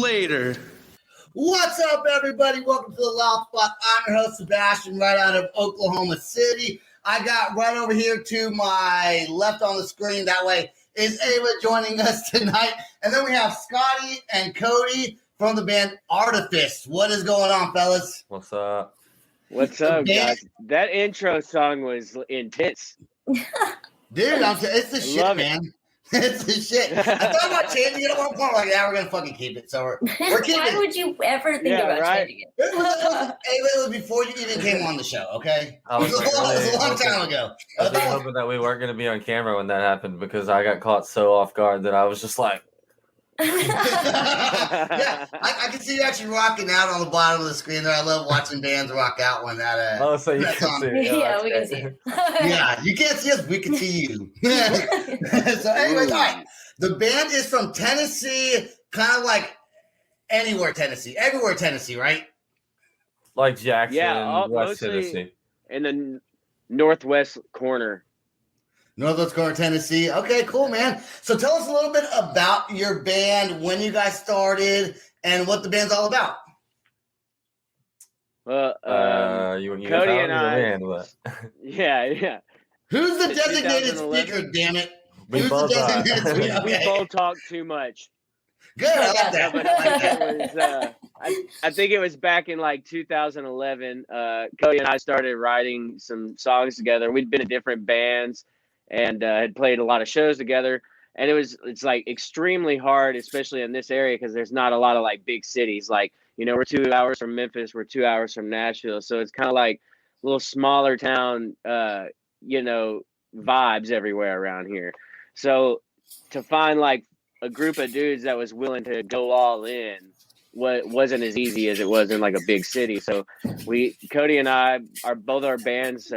later. What's up, everybody? Welcome to the Loud Spot. I'm your host, Sebastian, right out of Oklahoma City. I got right over here to my left on the screen. That way is Ava joining us tonight. And then we have Scottie and Cody from the band Artifas. What is going on, fellas? What's up? What's up, guys? That intro song was intense. Dude, it's the shit, man. It's the shit. I thought about changing it at one point. Like, yeah, we're gonna fucking keep it. So we're keeping it. Why would you ever think about changing it? It was before you even came on the show, okay? It was a long time ago. I was hoping that we weren't going to be on camera when that happened because I got caught so off guard that I was just like... Yeah, I can see you actually rocking out on the bottom of the screen there. I love watching bands rock out when that. So you can see it. Yeah, we can see it. Yeah, you can't see us, we can see you. So, anyways, all right. The band is from Tennessee, kind of like everywhere Tennessee, right? Like Jackson, yeah, West Tennessee. In the northwest corner. Northwest corner, Tennessee. Okay, cool, man. So tell us a little bit about your band, when you guys started, and what the band's all about. Well, you Cody and I. Band, Yeah. Who's the designated speaker, damn it? We Who's both the are. designated speaker? We both talk too much. Good, I like that. But it was, I think it was back in like 2011. Cody and I started writing some songs together. We'd been in different bands and had played a lot of shows together. And it's like extremely hard, especially in this area, because there's not a lot of like big cities. Like, you know, we're 2 hours from Memphis, we're 2 hours from Nashville. So it's kind of like a little smaller town, you know, vibes everywhere around here. So to find like a group of dudes that was willing to go all in wasn't as easy as it was in like a big city. So Cody and I, both our bands,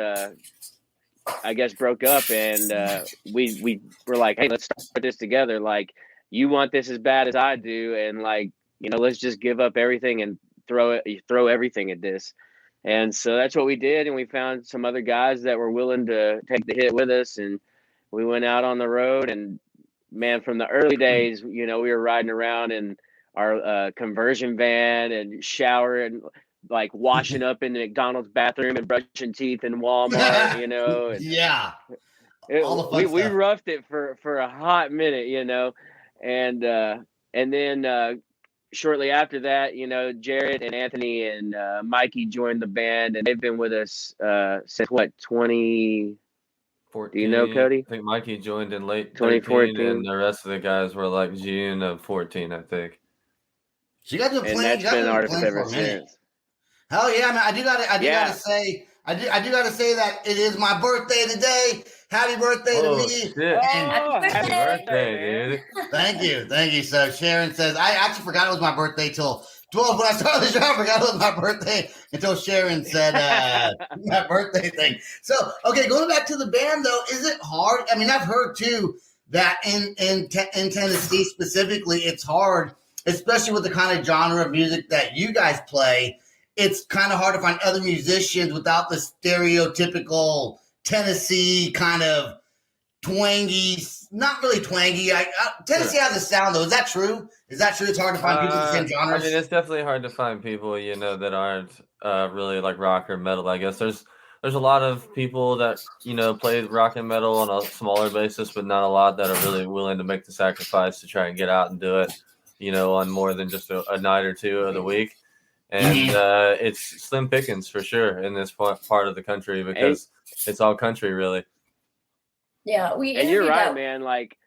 I guess, broke up, and we were like, hey, let's start this together. Like, you want this as bad as I do, and like, you know, let's just give up everything and throw everything at this. And so that's what we did, and we found some other guys that were willing to take the hit with us, and we went out on the road. And man, from the early days, you know, we were riding around in our conversion van and showering, like washing up in the McDonald's bathroom and brushing teeth in Walmart, you know. And yeah. We roughed it for a hot minute, you know. And then shortly after that, you know, Jared and Anthony and Mikey joined the band, and they've been with us since what, 2014? Do you know, Cody? I think Mikey joined in late 2014, and the rest of the guys were like June of 14, I think. So you guys been playing, and that's been Artifas ever since. Hell yeah, man! I do gotta say that it is my birthday today. Happy birthday to me! Shit. Happy birthday, dude! Thank you. So Sharon says I actually forgot it was my birthday till 12 when I started the show. I forgot it was my birthday until Sharon said that birthday thing. So okay, going back to the band though, is it hard? I mean, I've heard too that in Tennessee specifically, it's hard, especially with the kind of genre of music that you guys play. It's kind of hard to find other musicians without the stereotypical Tennessee kind of twangy, not really twangy. Tennessee has a sound, though. Is that true? It's hard to find people in the same genres? I mean, it's definitely hard to find people, you know, that aren't really like rock or metal. I guess there's a lot of people that, you know, play rock and metal on a smaller basis, but not a lot that are really willing to make the sacrifice to try and get out and do it, you know, on more than just a night or two of the week. And it's slim pickings for sure in this part of the country because it's all country, really. Yeah, and you're right, man. Like,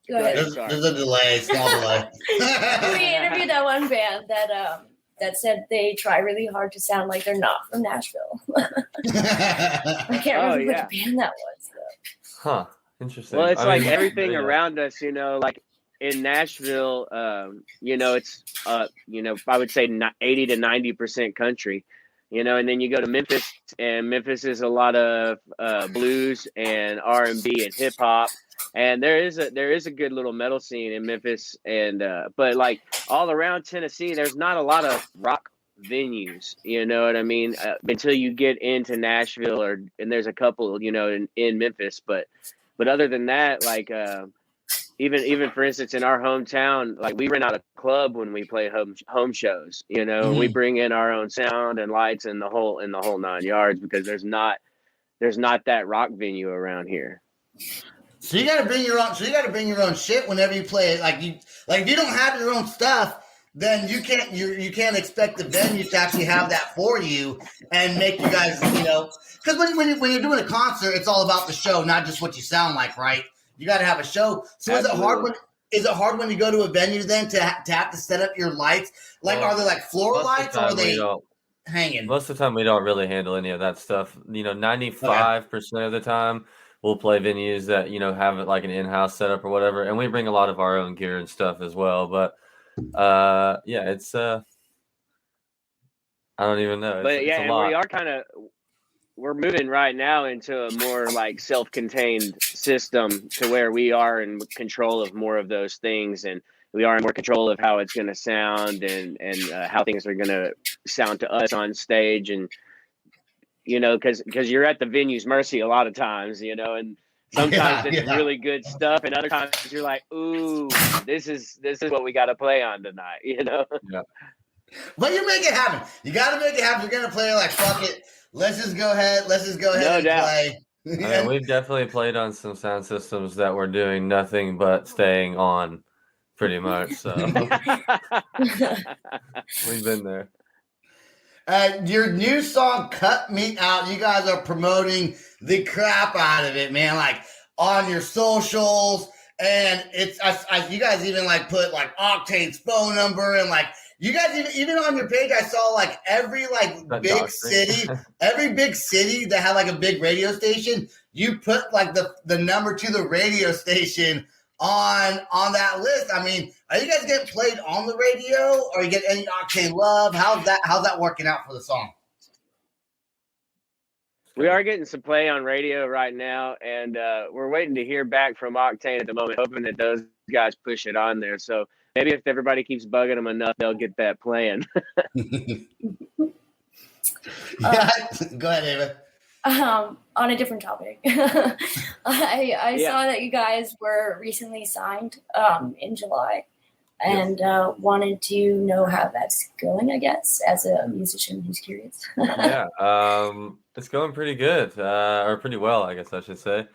go ahead. There's a delay, small delay. We interviewed that one band that said they try really hard to sound like they're not from Nashville. I can't remember which band that was, though. Huh? Interesting. Well, it's everything around us, you know, like. In Nashville, you know, it's, you know, I would say 80 to 90% country, you know, and then you go to Memphis, and Memphis is a lot of blues and R&B and hip hop. And there is a good little metal scene in Memphis. And but like all around Tennessee, there's not a lot of rock venues, you know what I mean? Until you get into Nashville and there's a couple, you know, in Memphis. But other than that, like, even for instance, in our hometown, like we rent out a club when we play home shows. You know, we bring in our own sound and lights and the whole 9 yards, because there's not that rock venue around here. So you got to bring your own. So you got to bring your own shit whenever you play it. Like if you don't have your own stuff, then you can't expect the venue to actually have that for you and make you guys, because when you're doing a concert, it's all about the show, not just what you sound like, right? You got to have a show. So Absolutely. is it hard when you go to a venue then to have to set up your lights? Like, are they like floor lights, or are they hanging? Most of the time, we don't really handle any of that stuff. 95% of the time, we'll play venues that have it like an in-house setup or whatever, and we bring a lot of our own gear and stuff as well. But it's I don't even know. We're moving right now into a more like self-contained system, to where we are in control of more of those things, and we are in more control of how it's going to sound and how things are going to sound to us on stage. And because you're at the venue's mercy a lot of times, and sometimes it's really good stuff, and other times you're like, ooh, this is what we got to play on tonight, Yeah. But you make it happen. You got to make it happen. You're gonna play like, fuck it. Let's just go ahead. No And doubt. play. I mean, we've definitely played on some sound systems that were doing nothing but staying on, pretty much. So we've been there. Your new song, "Cut Me Out," you guys are promoting the crap out of it, man. Like on your socials, and it's you guys even like put like Octane's phone number, and like you guys even on your page, I saw like every big city that had like a big radio station, you put like the number to the radio station on that list. I mean, are you guys getting played on the radio, or you get any Octane love? How's that working out for the song? We are getting some play on radio right now, and we're waiting to hear back from Octane at the moment, hoping that those guys push it on there. So maybe if everybody keeps bugging them enough, they'll get that playing. Yeah, go ahead, Ava. On a different topic, I saw that you guys were recently signed in July, and wanted to know how that's going, I guess, as a musician who's curious. Yeah, it's going pretty good, or pretty well, I guess I should say.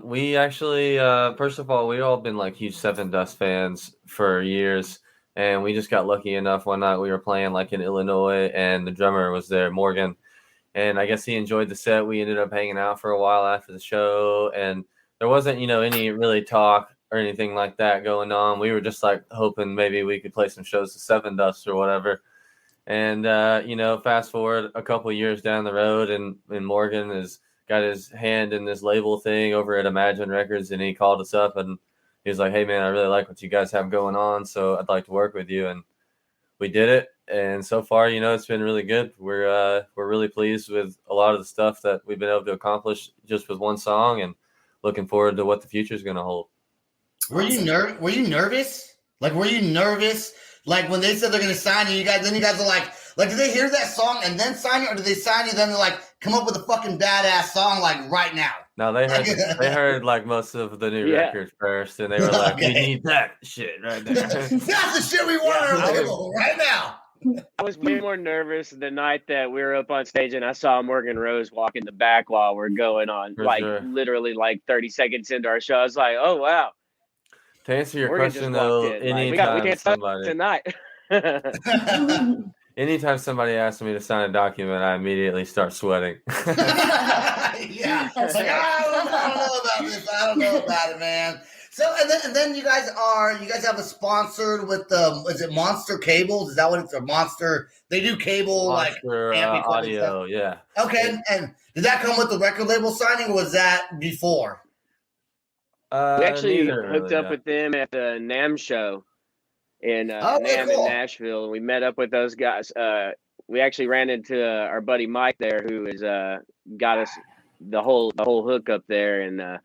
We actually, first of all, we've all been like huge Seven Dust fans for years, and we just got lucky enough one night we were playing like in Illinois, and the drummer was there, Morgan. And I guess he enjoyed the set. We ended up hanging out for a while after the show, and there wasn't, any really talk or anything like that going on. We were just like hoping maybe we could play some shows to Seven Dust or whatever. And, fast forward a couple of years down the road, and Morgan has got his hand in this label thing over at Imagine Records, and he called us up and he was like, "Hey man, I really like what you guys have going on, so I'd like to work with you." And we did it. And so far, it's been really good. We're really pleased with a lot of the stuff that we've been able to accomplish just with one song, and looking forward to what the future is going to hold. Were you nervous? Like, were you nervous? Like when they said they're going to sign you, then you guys are like, did they hear that song and then sign you, or did they sign you then they're like, come up with a fucking badass song like right now? No, they heard like most of the new records first, and they were like, "We need that shit right there." That's the shit we want on our label right now. I was way more nervous the night that we were up on stage and I saw Morgan Rose walk in the back while we're going on, literally like 30 seconds into our show. I was like, oh, wow. To answer your Morgan question, though, anytime somebody asks me to sign a document, I immediately start sweating. Yeah. Like, I don't know about this. I don't know about it, man. So and then you guys have a sponsored with is it Monster Cables? Is that what it's a Monster? They do cable Monster, like audio, yeah. Okay, and did that come with the record label signing, or was that before? We actually hooked up with them at the NAMM show in NAMM in Nashville, and we met up with those guys. We actually ran into our buddy Mike there, who is got us the whole hook up there, and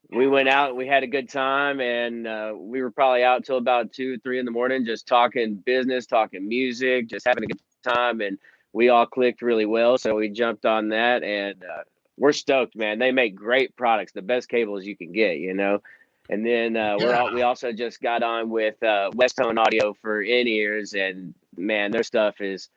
we went out, we had a good time, and we were probably out till about 2-3 in the morning, just talking business, talking music, just having a good time. And we all clicked really well. So we jumped on that, and we're stoked, man. They make great products, the best cables you can get, And then we also just got on with West Tone Audio for in-ears, and man, their stuff it's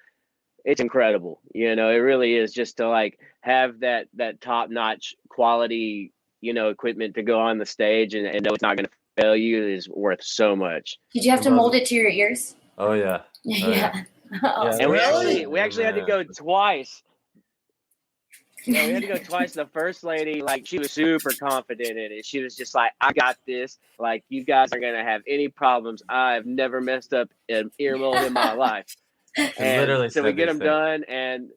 incredible. You know, it really is, just to like have that top-notch quality, you know, equipment to go on the stage and know it's not going to fail you is worth so much. Did you have to mold it to your ears? Oh yeah. Yeah. And Really? we actually had to go twice. Yeah, we had to go twice. The first lady, like, she was super confident in it. She was just like, I got this. Like, you guys aren't going to have any problems. I've never messed up an ear mold in my life. And Literally so we get them done, and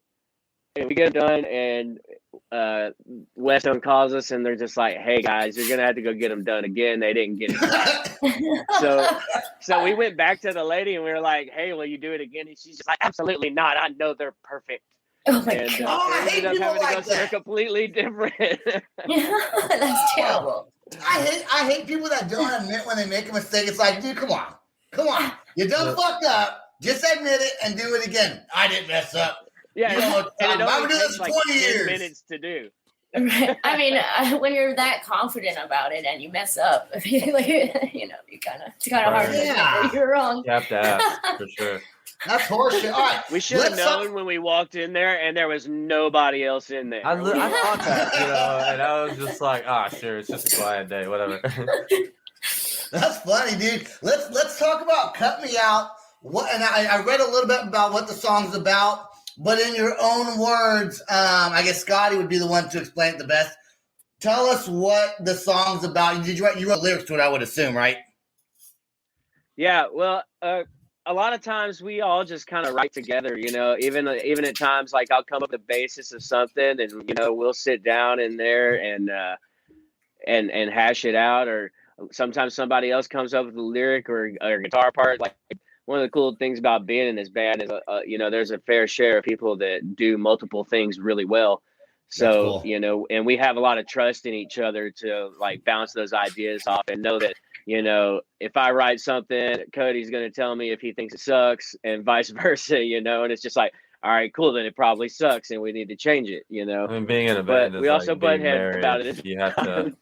Weston calls us, and they're just like, hey, guys, you're going to have to go get them done again. They didn't get it. So we went back to the lady, and we were like, hey, will you do it again? And she's just like, absolutely not. I know they're perfect. Oh my And God. I hate ended up people having to go like somewhere that. completely different. That's terrible. I hate people that don't admit when they make a mistake. It's like, dude, come on. You done fucked up. Just admit it and do it again. I didn't mess up. Yeah, You know what and I'm it talking about. I've only been doing takes this like 20 10 years. minutes to do. Right. I mean, when you're that confident about it and you mess up, like, you know, you kind of hard to admit that you're wrong. You have to ask for sure. That's horseshit. All right. We should have let's known when we walked in there, and there was nobody else in there. I thought that, you know, and I was just like, sure, it's just a quiet day, whatever. That's funny, dude. Let's talk about "Cut Me Out." And I read a little bit about what the song's about, but in your own words, I guess Scotty would be the one to explain it the best. Tell us what the song's about. You wrote lyrics to it, I would assume, right? Yeah, well, a lot of times we all just kind of write together, you know, even at times, like, I'll come up with the basis of something, and, you know, we'll sit down in there and hash it out, or sometimes somebody else comes up with a lyric or a guitar part. Like, one of the cool things about being in this band is, you know, there's a fair share of people that do multiple things really well. So, Cool. you know, and we have a lot of trust in each other to, like, bounce those ideas off and know that, you know, if I write something, Cody's going to tell me if he thinks it sucks, and vice versa, you know, and it's just like, all right, cool, then it probably sucks and we need to change it, you know. I mean, being in a But band is we also like butt being heads married. about it. You have to.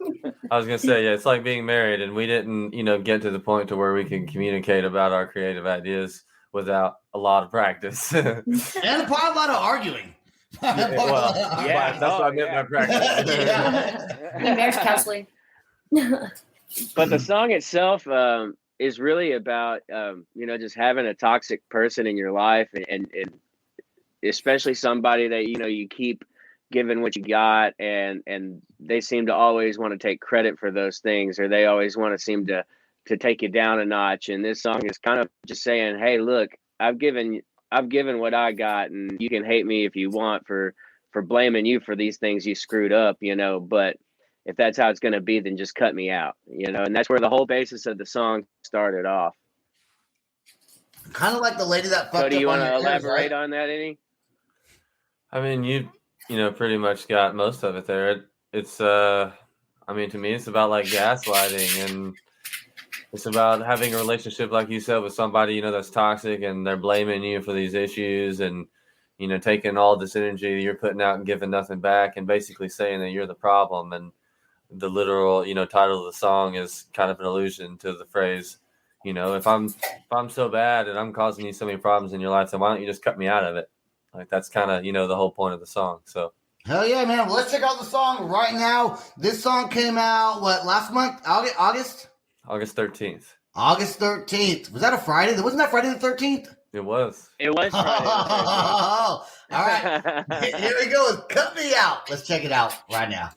I was gonna say, yeah, it's like being married, and we didn't, you know, get to the point to where we can communicate about our creative ideas without a lot of practice. And probably a lot of arguing. That's what I meant by practice. Yeah. Marriage counseling. But the song itself is really about, you know, just having a toxic person in your life, and especially somebody that, you know, you keep giving what you got, and they seem to always want to take credit for those things, or they always want to seem to take you down a notch. And this song is kind of just saying, hey, look, I've given what I got, and you can hate me if you want for blaming you for these things you screwed up, you know, but if that's how it's going to be, then just cut me out, you know. And that's where the whole basis of the song started off. Kind of like the lady that fucked So do you up want on to your ears, elaborate right? on that any? I mean, you know, pretty much got most of it there. It's I mean, to me, it's about like gaslighting, and it's about having a relationship, like you said, with somebody, you know, that's toxic, and they're blaming you for these issues, and, you know, taking all this energy you're putting out and giving nothing back, and basically saying that you're the problem. And the literal, you know, title of the song is kind of an allusion to the phrase, you know, if I'm so bad and I'm causing you so many problems in your life, then why don't you just cut me out of it? Like, that's kind of, you know, the whole point of the song. So Hell yeah, man. Well, let's check out the song right now. This song came out, last month? August? August 13th. August 13th. Was that a Friday? Wasn't that Friday the 13th? It was. It was All right. Here we go. Cut Me Out. Let's check it out right now.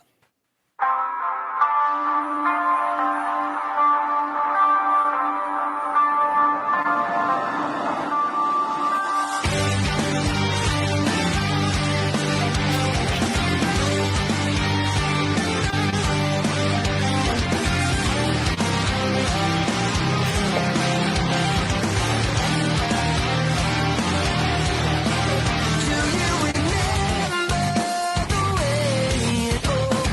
Do you remember the way it all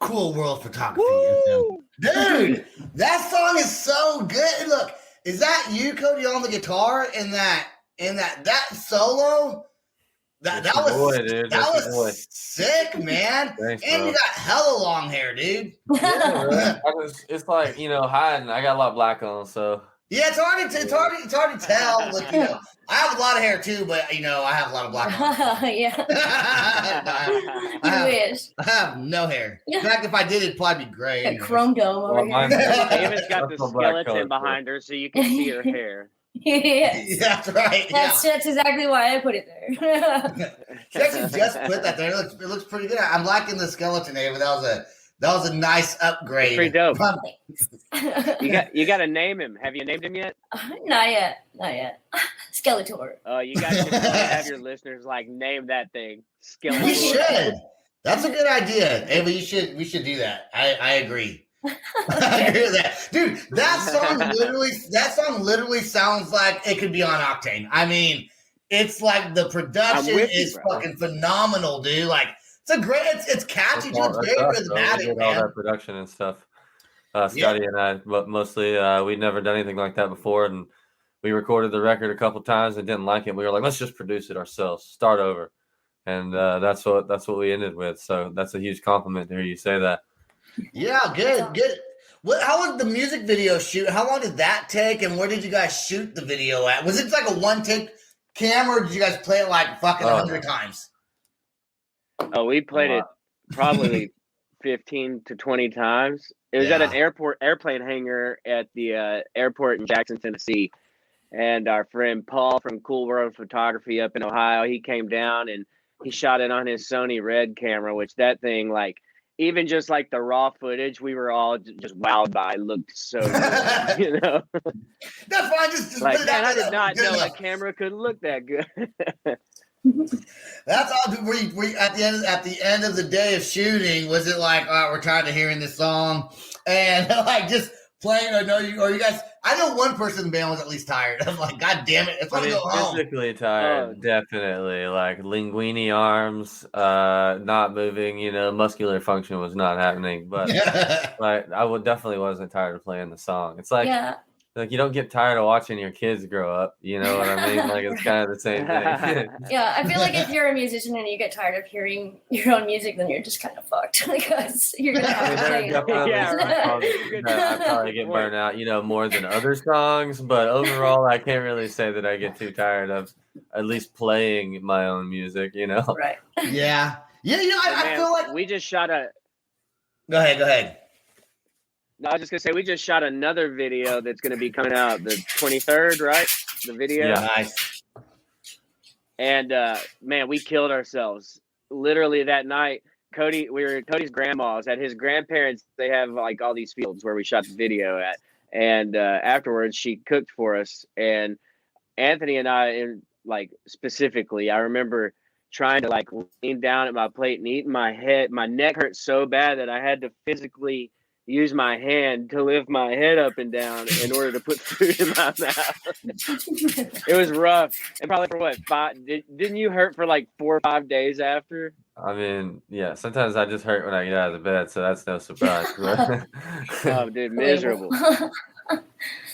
Cool World Photography. Dude, that song is so good. Look, is that you, Cody, on the guitar in that solo? That was sick, man. Thanks, and bro. you got hella long hair, dude. Yeah, it's like, hiding. I got a lot of black on, so. Yeah, it's hard to tell. Like, I have a lot of hair too, but I have a lot of black on. Yeah. I have no hair. In fact, if I did, it'd probably be gray. A chrome dome over here. David's got the skeleton behind her, so you can see her hair. Yes. That's right. That's exactly why I put it there. She actually just put that there. It looks pretty good. I'm liking the skeleton, David. That was a nice upgrade. Pretty dope. You got to name him. Have you named him yet? Not yet. Skeletor. Oh, you guys should have your listeners name that thing. Skeletor. We should. That's a good idea. Hey, but we should do that. I agree. I agree with that. Dude, that song literally sounds like it could be on Octane. I mean, it's like the production is fucking phenomenal, dude. Like, it's catchy, dude. It's very rhythmatic, man. All that production and stuff. Scottie and I, but mostly, we'd never done anything like that before, and we recorded the record a couple times and didn't like it. We were like, let's just produce it ourselves, start over, and that's what we ended with. So that's a huge compliment to hear you say that. Yeah, good. How was the music video shoot? How long did that take, and where did you guys shoot the video at? Was it like a one-take camera, or did you guys play it like fucking 100 times? Oh, we played it probably 15 to 20 times. It was at an airplane hangar at the airport in Jackson, Tennessee. And our friend Paul from Cool World Photography up in Ohio, he came down and he shot it on his Sony Red camera, which that thing, even just the raw footage, we were all just wowed by. It looked so good, That's fine. Just man, I did not know a camera could look that good. That's all. We at the end of the day of shooting, was it like, all right, we're tired of hearing this song, and just playing? Or you guys? I know one person in the band was at least tired. I'm like, God damn it, it's gonna go home. Physically tired, definitely. Linguini arms, not moving. Muscular function was not happening. But I definitely wasn't tired of playing the song. It's like you don't get tired of watching your kids grow up. You know what I mean? It's kind of the same thing. Yeah, I feel like if you're a musician and you get tired of hearing your own music, then you're just kind of fucked because you're gonna have to play. I probably get burned out, more than other songs. But overall, I can't really say that I get too tired of at least playing my own music. Right. Yeah. I feel like we just shot a. Go ahead. No, I was just gonna say we just shot another video that's gonna be coming out the 23rd, right? The video. Yeah, nice. And man, we killed ourselves. Literally that night, we were at Cody's grandma's. At his grandparents, they have all these fields where we shot the video at. And afterwards, she cooked for us. And Anthony and I, specifically, I remember trying to lean down at my plate and eat my neck hurt so bad that I had to physically use my hand to lift my head up and down in order to put food in my mouth. It was rough. And probably for didn't you hurt for 4 or 5 days after? I mean, yeah, sometimes I just hurt when I get out of the bed, so that's no surprise. Oh, dude, miserable.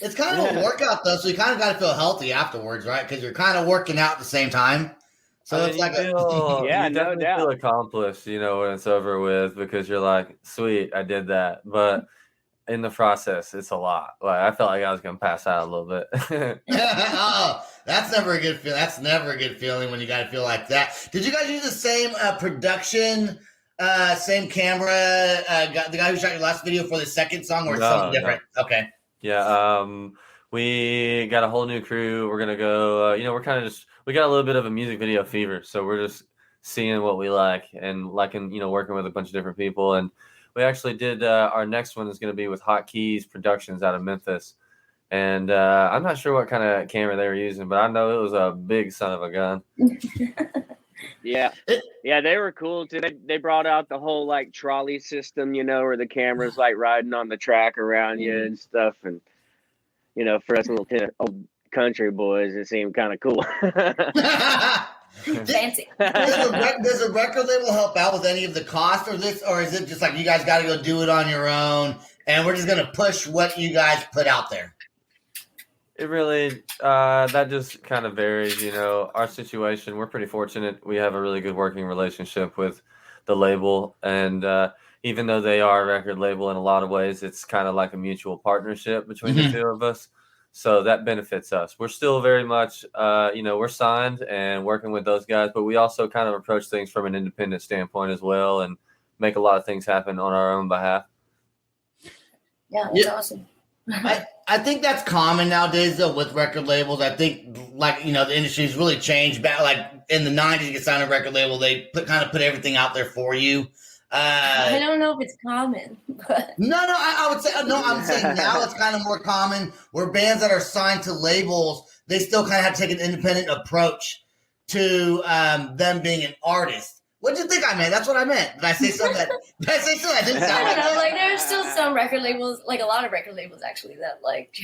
It's kind of a workout, though, so you kind of got to feel healthy afterwards, right? Because you're kind of working out at the same time. So it's feel accomplished, when it's over with, because you're like, sweet, I did that. But in the process, it's a lot. I felt like I was going to pass out a little bit. That's never a good feeling. That's never a good feeling when you got to feel like that. Did you guys use the same production, same camera, the guy who shot your last video for the second song, or something different? No. Okay. Yeah. We got a whole new crew. We're going to go, we got a little bit of a music video fever. So we're just seeing what we like and working with a bunch of different people. And we actually did, our next one is going to be with Hot Keys Productions out of Memphis. And I'm not sure what kind of camera they were using, but I know it was a big son of a gun. Yeah. Yeah, they were cool too. They brought out the whole trolley system, where the camera's riding on the track around you and stuff. And, for us little old country boys, it seemed kind of cool. Fancy. Does a record label help out with any of the cost or this, or is it just like you guys got to go do it on your own, and we're just gonna push what you guys put out there? It really, that just kind of varies, you know. Our situation, we're pretty fortunate. We have a really good working relationship with the label, and even though they are a record label in a lot of ways, it's kind of like a mutual partnership between the two of us. So that benefits us. We're still very much, you know, we're signed and working with those guys, but we also kind of approach things from an independent standpoint as well and make a lot of things happen on our own behalf. Yeah, that's awesome. I think that's common nowadays, though, with record labels. I think, like, you know, the industry's really changed. Back, like, in the 90s, you could sign a record label. They kind of put everything out there for you. I don't know if it's common. But... No, I would say, no, I'm saying now it's kind of more common where bands that are signed to labels, they still kind of have to take an independent approach to them being an artist. What did you think I meant? That's what I meant. Did I say something? Did I say something? I didn't sound I don't know. Like, there's still some record labels, like a lot of record labels, actually, that like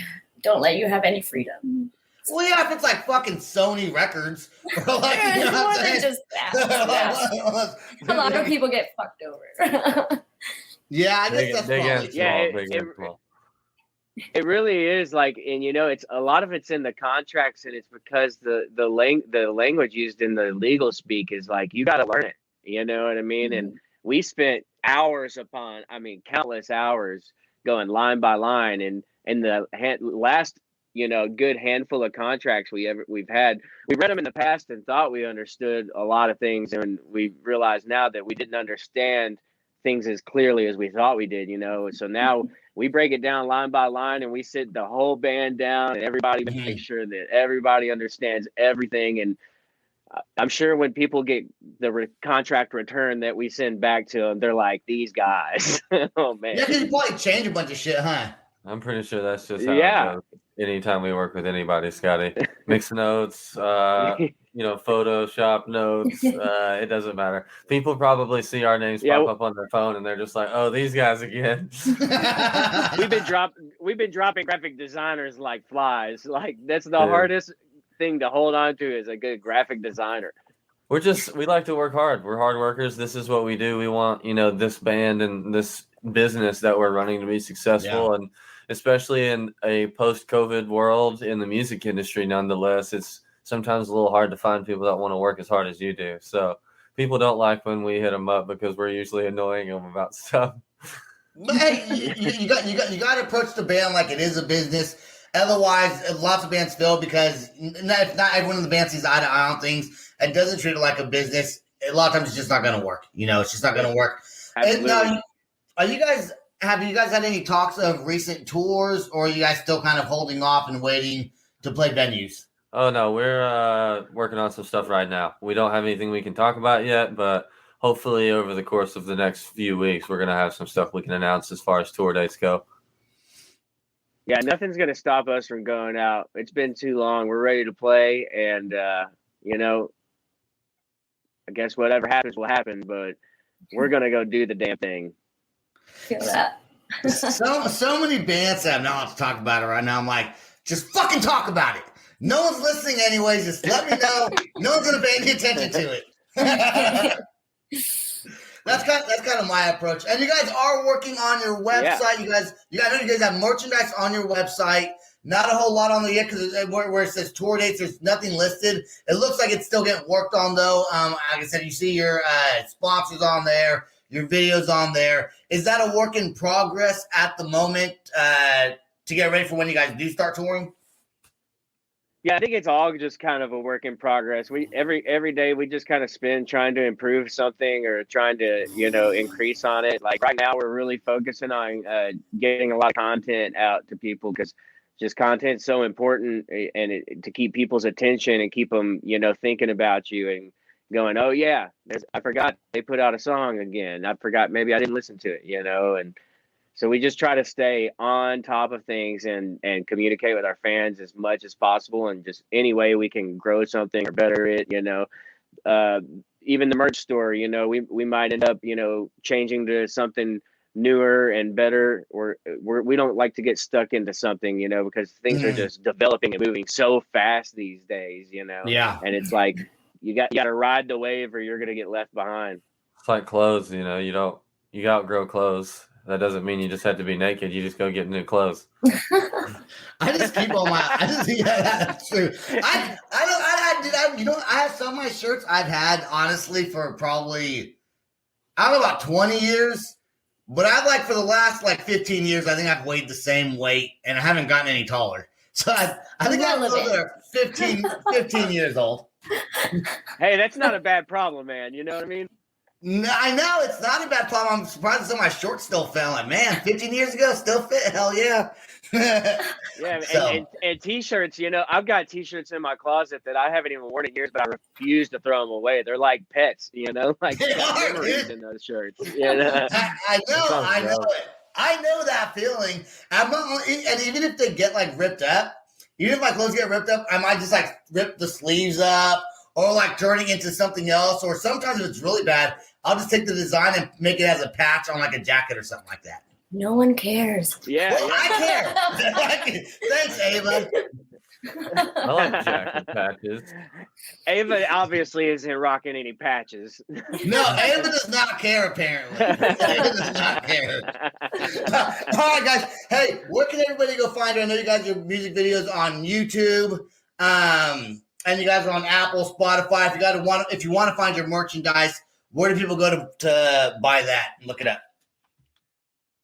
don't let you have any freedom. Well, yeah, if it's like fucking Sony Records, or like, you know what I'm saying? Just that. A lot of people get fucked over. Yeah, I guess that's probably It really is, like, and you know, it's a lot of it's in the contracts, and it's because the language used in the legal speak is like you got to learn it. You know what I mean? Mm-hmm. And we spent hours upon, I mean, countless hours going line by line, and the last, you know, good handful of contracts we've had, we read them in the past and thought we understood a lot of things, and we realize now that we didn't understand things as clearly as we thought we did, you know. So now we break it down line by line, and we sit the whole band down, and everybody make sure that everybody understands everything. And I'm sure when people get the contract return that we send back to them, they're like, these guys. Oh man. Yeah, because you probably change a bunch of shit, huh? I'm pretty sure that's just how it goes. Anytime we work with anybody, Scotty, mix notes, you know, Photoshop notes, it doesn't matter. People probably see our names pop up on their phone, and they're just like, "Oh, these guys again." We've been dropping graphic designers like flies. Like, that's the hardest thing to hold on to is a good graphic designer. We like to work hard. We're hard workers. This is what we do. We want, you know, this band and this business that we're running to be successful, and especially in a post-COVID world in the music industry, nonetheless, it's sometimes a little hard to find people that want to work as hard as you do. So people don't like when we hit them up because we're usually annoying them about stuff. But hey, you got to approach the band like it is a business. Otherwise, lots of bands fail because if not everyone in the band sees eye to eye on things and doesn't treat it like a business, a lot of times it's just not going to work. You know, it's just not going to work. Now, have you guys had any talks of recent tours, or are you guys still kind of holding off and waiting to play venues? Oh, no, we're working on some stuff right now. We don't have anything we can talk about yet, but hopefully over the course of the next few weeks, we're going to have some stuff we can announce as far as tour dates go. Yeah, nothing's going to stop us from going out. It's been too long. We're ready to play, and, you know, I guess whatever happens will happen, but we're going to go do the damn thing. Feel that. so many bands have not to talk about it right now. I'm like, just fucking talk about it. No one's listening anyways. Just let me know. No one's going to pay any attention to it. That's kind of my approach. And you guys are working on your website. Yeah. I know you guys have merchandise on your website. Not a whole lot on there yet because where it says tour dates, there's nothing listed. It looks like it's still getting worked on though. Like I said, you see your sponsors on there, your videos on there. Is that a work in progress at the moment to get ready for when you guys do start touring? Yeah, I think it's all just kind of a work in progress. We every day we just kind of spend trying to improve something or trying to, you know, increase on it. Like right now, we're really focusing on getting a lot of content out to people because just content's so important and to keep people's attention and keep them, you know, thinking about you and going, oh yeah, I forgot they put out a song again. I forgot, maybe I didn't listen to it, you know, and so we just try to stay on top of things and communicate with our fans as much as possible and just any way we can grow something or better it, you know. Even the merch store, you know, we might end up, you know, changing to something newer and better, or we don't like to get stuck into something, you know, because things are just developing and moving so fast these days, you know. Yeah. And it's like you got to ride the wave or you're gonna get left behind. It's like clothes, you outgrow clothes. That doesn't mean you just have to be naked. You just go get new clothes. I just keep on my. That's true. I have some of my shirts I've had honestly for probably, I don't know, about 20 years. But I've for the last 15 years, I think I've weighed the same weight and I haven't gotten any taller. So I think I'm still 15 years old. Hey, that's not a bad problem, man. You know what I mean? No, I know it's not a bad problem. I'm surprised some of my shorts still fit. Man, 15 years ago, still fit. Hell yeah. Yeah, and t-shirts, I've got t-shirts in my closet that I haven't even worn in years, but I refuse to throw them away. They're like pets, memories in those shirts. I know it. I know that feeling. And even if they get ripped up, even if my clothes get ripped up, I might just rip the sleeves up or turning into something else. Or sometimes if it's really bad, I'll just take the design and make it as a patch on a jacket or something like that. No one cares. Yeah, well, I care. Thanks, Ava. I like jacket patches. Ava obviously isn't rocking any patches. No, Ava does not care, apparently. Ava does not care. All right, guys. Hey, where can everybody go find her? I know you guys do music videos on YouTube. And you guys are on Apple, Spotify. If you want to find your merchandise, where do people go to buy that and look it up?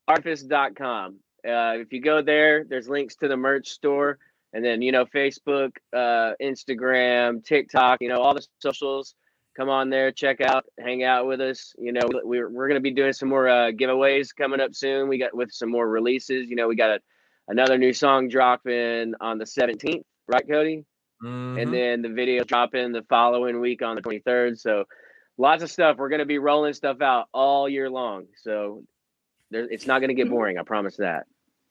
Artifas.com. If you go there, there's links to the merch store, and then Facebook, Instagram, TikTok, all the socials. Come on there, check out, hang out with us. We're going to be doing some more giveaways coming up soon. We got with some more releases. We got another new song dropping on the 17th, right, Cody? Mm-hmm. And then the video dropping the following week on the 23rd. So lots of stuff. We're going to be rolling stuff out all year long. So it's not going to get boring. I promise that.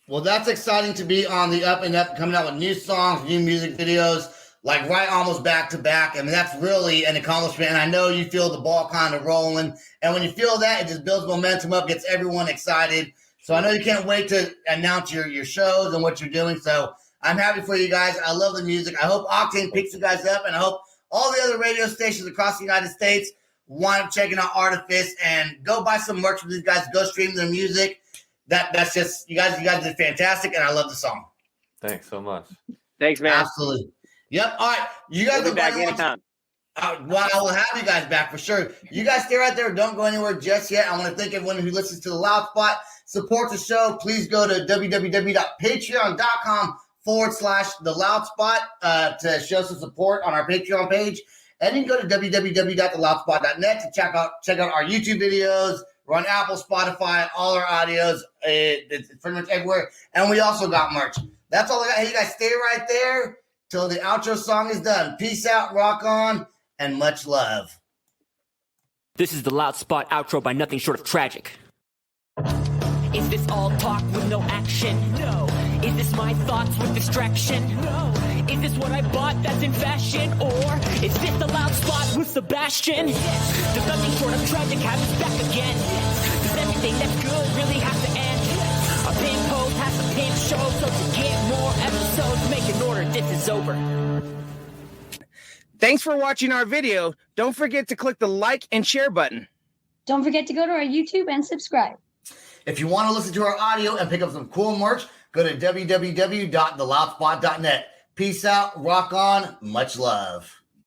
Well, that's exciting to be on the up and up, coming out with new songs, new music videos, right almost back to back. I mean, that's really an accomplishment. And I know you feel the ball kind of rolling. And when you feel that, it just builds momentum up, gets everyone excited. So I know you can't wait to announce your shows and what you're doing. So I'm happy for you guys. I love the music. I hope Octane picks you guys up, and I hope all the other radio stations across the United States wind up checking out Artifas and go buy some merch with these guys. Go stream their music. That's just you guys did fantastic, and I love the song. Thanks so much. Thanks, man. Absolutely. Yep. All right, you guys will be back anytime. Well, I will have you guys back for sure. You guys stay right there. Don't go anywhere just yet. I want to thank everyone who listens to The Loud Spot. Support the show. Please go to www.patreon.com/The Loud Spot to show some support on our Patreon page. And you can go to www.theloudspot.net to check out our YouTube videos. We're on Apple, Spotify, all our audios. It's pretty much everywhere. And we also got merch. That's all I got. Hey, you guys stay right there till the outro song is done. Peace out, rock on, and much love. This is The Loud Spot outro by nothing short of tragic. Is this all talk with no action? No. Is this my thoughts with distraction? No. Is this what I bought that's in fashion? Or is this The Loud Spot with Sebastian? Yes. Does nothing short of tragic have us back again? Yes. Does everything that's good really have to end? Yes. Our pin post has to pin show, so to get more episodes, make an order, this is over. Thanks for watching our video. Don't forget to click the like and share button. Don't forget to go to our YouTube and subscribe. If you want to listen to our audio and pick up some cool merch, go to www.theloudspot.net. Peace out, rock on, much love.